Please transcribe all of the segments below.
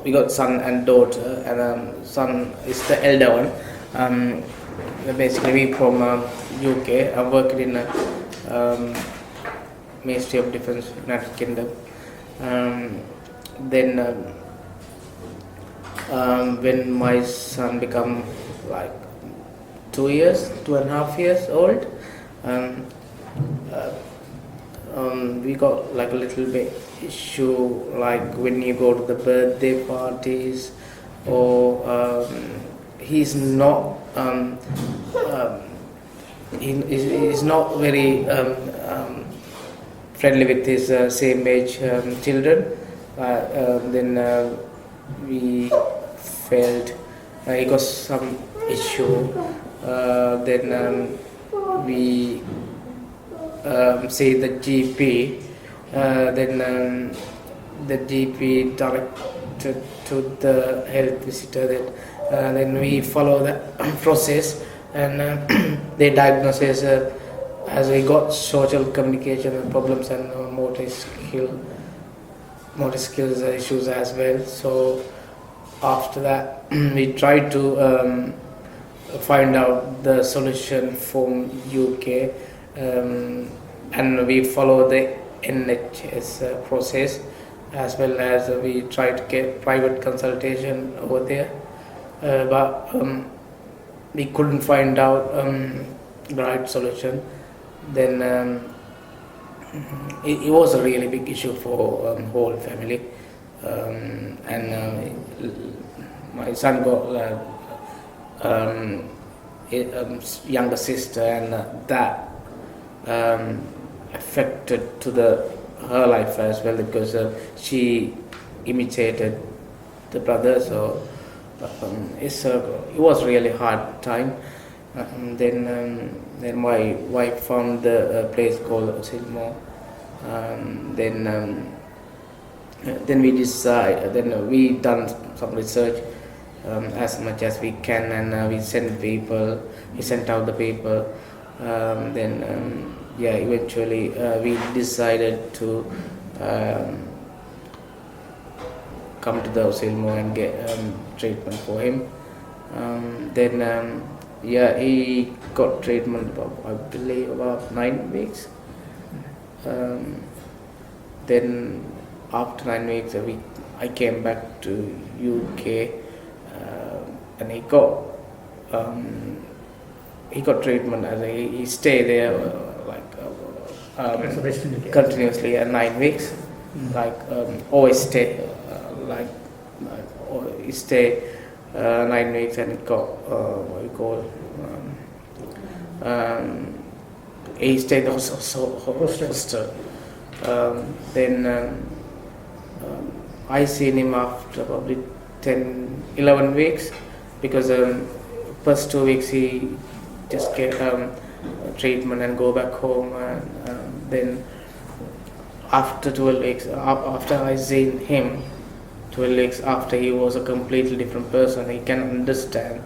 we got son and daughter, and son is the elder one. Basically, we from UK. I worked in Ministry of Defence, United Kingdom. Then when my son become like 2.5 years old, we got like a little bit issue, like when you go to the birthday parties, or he's not he's not very friendly with his same age children. Then we felt he got some issue. Then we see the GP. Then the GP directed to the health visitor. That then we follow the process, and they diagnose as we got social communication problems and motor skills issues as well. So after that, we tried to find out the solution from UK, and we follow the NHS process, as well as we try to get private consultation over there, but we couldn't find out the right solution. Then it was a really big issue for whole family, and my son got a younger sister, and that affected to her life as well, because she imitated the brother. So it was really hard time. Then my wife found the place called OSILMO. Then we decide. Then we done some research as much as we can, and we sent people. He sent out the paper. Then eventually we decided to come to the OSILMO and get treatment for him. Then he got treatment I believe about 9 weeks. Then after 9 weeks, I came back to UK, and he got treatment, as he stayed there continuously 9 weeks, always stay he stay 9 weeks, and it got what we call he stayed in the hostel. Then I seen him after probably 10-11 weeks, because first 2 weeks he just get treatment and go back home, and then after 12 weeks, after I seen him 12 weeks after, he was a completely different person. He can understand.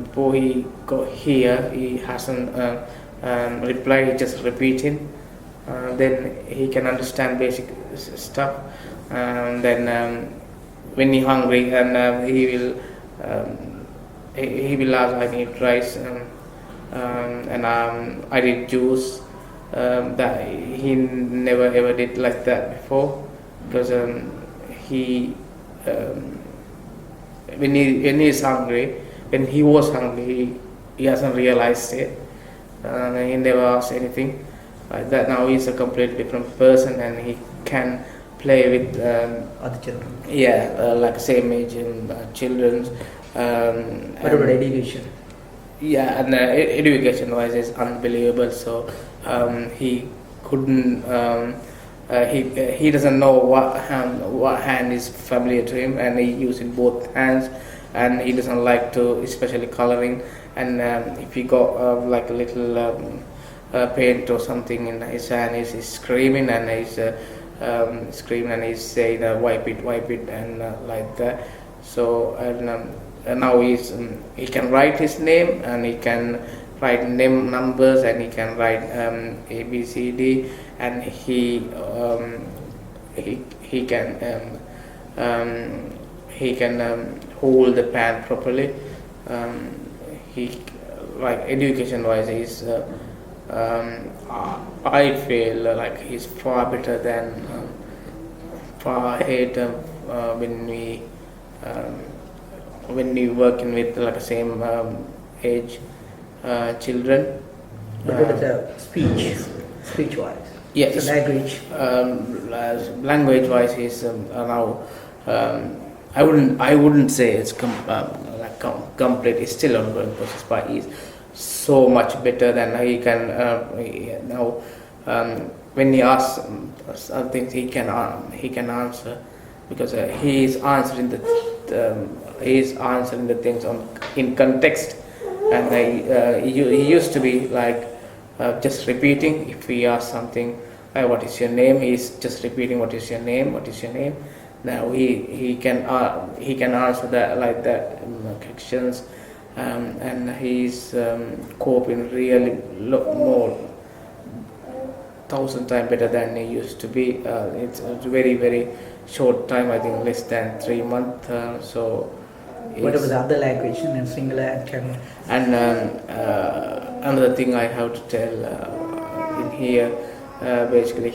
Before he got here, he hasn't replied, he just repeating. Then he can understand basic stuff. Then when he hungry, and he will ask, I need rice, and I did juice. That he never ever did like that before, because he when he was hungry, he hasn't realized it, and he never asked anything like that. Now he's a completely different person, and he can play with other children. like same age children. What about education? Yeah, and education wise is unbelievable. So he couldn't he doesn't know what hand is familiar to him, and he uses both hands, and he doesn't like to, especially coloring. And if he got like a little paint or something in his hand, he's screaming, and he's he's saying wipe it, and like that. So and now he can write his name, and he can write name numbers, and he can write A B C D, and he can hold the pan properly. He like education wise I feel like he's far better than far ahead when we working with like the same age children. But what is the speech wise? Yes. So language. Language wise, he's now. I wouldn't say it's complete. It's still ongoing process, but he's so much better than he can now. When he asks things, he can answer, because he is answering the things in context, and he used to be like just repeating. If we ask something, what is your name? He's just repeating, what is your name? What is your name? Now he can answer that like that questions, and he's coping really more 1,000 times better than he used to be. It's a very very short time, I think less than 3 months. So what about the other language in Sinhala and Tamil? And another thing I have to tell in here, basically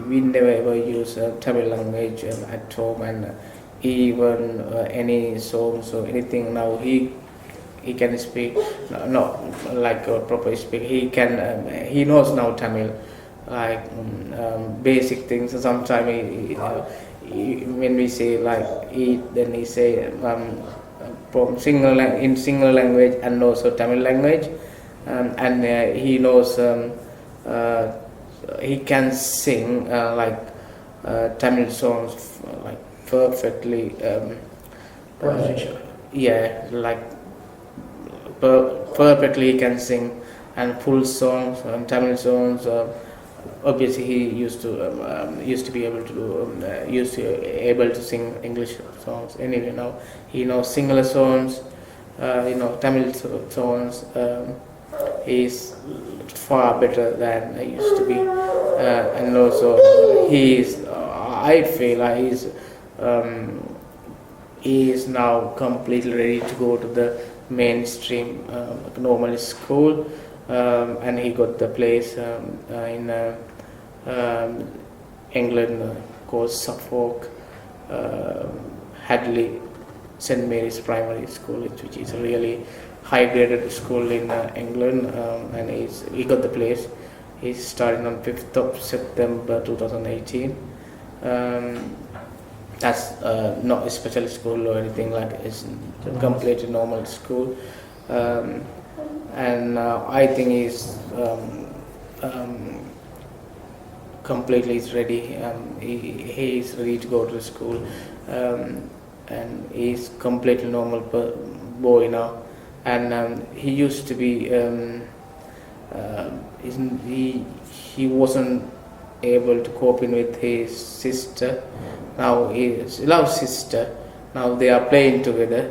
we never ever use Tamil language at home, and even any songs or anything. Now he can speak, not like proper speak. He knows now Tamil, like basic things. Sometimes when we say like eat, then he say from single language and also Tamil language, and he knows he can sing like Tamil songs like perfectly. Yeah, like perfectly he can sing, and full songs, Tamil songs. Obviously, he used to be able to sing English songs. Anyway, now he knows Sinhala songs, Tamil songs. He's far better than I used to be, and also I feel he is now completely ready to go to the mainstream normal school. And he got the place in England called Suffolk Hadley St. Mary's Primary School, which is a really high graded school in England, and he got the place. He started on 5th of September 2018. That's not a special school or anything, like it's a completely normal school. And I think he's completely ready. He is ready to go to school, and he's completely normal boy now. And he used to be he wasn't able to cope in with his sister. Now he loves sister. Now they are playing together.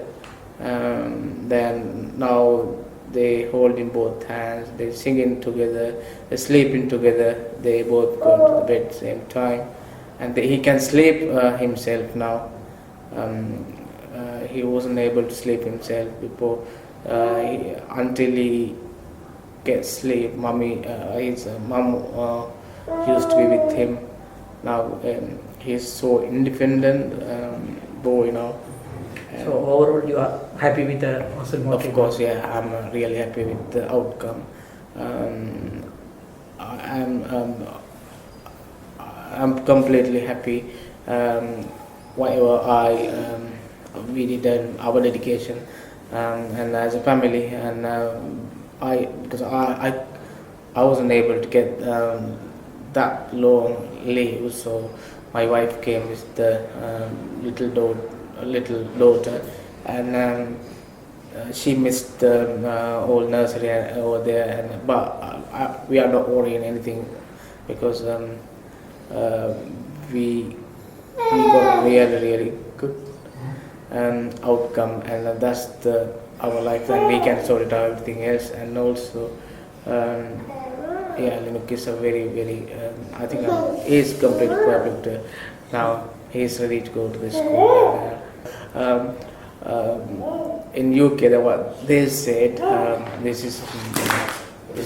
Then now they hold in both hands, they singing together, they sleeping together, they both go to the bed at the same time, and he can sleep himself now. He wasn't able to sleep himself before, until he gets sleep. His mom used to be with him. Now he's so independent boy now. So overall, you are happy with the OSILMO? Of course, yeah, I'm really happy with the outcome. I'm completely happy. Whatever we did our dedication, and as a family, and because I wasn't able to get that long leave, so my wife came with the little daughter, and she missed the old nursery over there, but we are not worrying anything, because we got really good outcome, and that's our life, and we can sort it out everything else. And also Yeah, Linuk is a very, I think he's completely perfect now. He's ready to go to the school. In UK, what they said, this is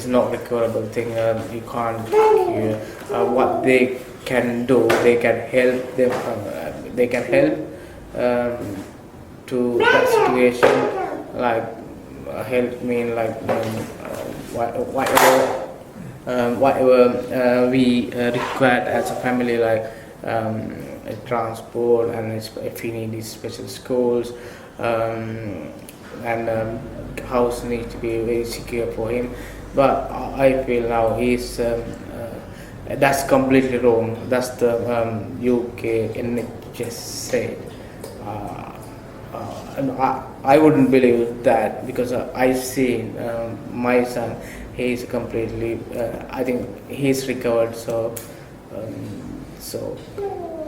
not recoverable thing. You can't cure. What they can do, they can help them. They can help to that situation, like help mean like whatever we require as a family, like transport, and if we need these special schools, and house needs to be very secure for him. But I feel now that's completely wrong. That's the UK NHS said. And I wouldn't believe that, because I see my son. He's completely. I think he's recovered. So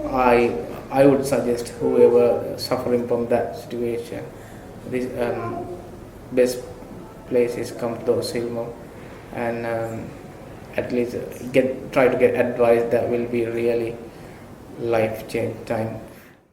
I would suggest whoever suffering from that situation, this best place is come to the OSILMO, and at least try to get advice that will be really life change time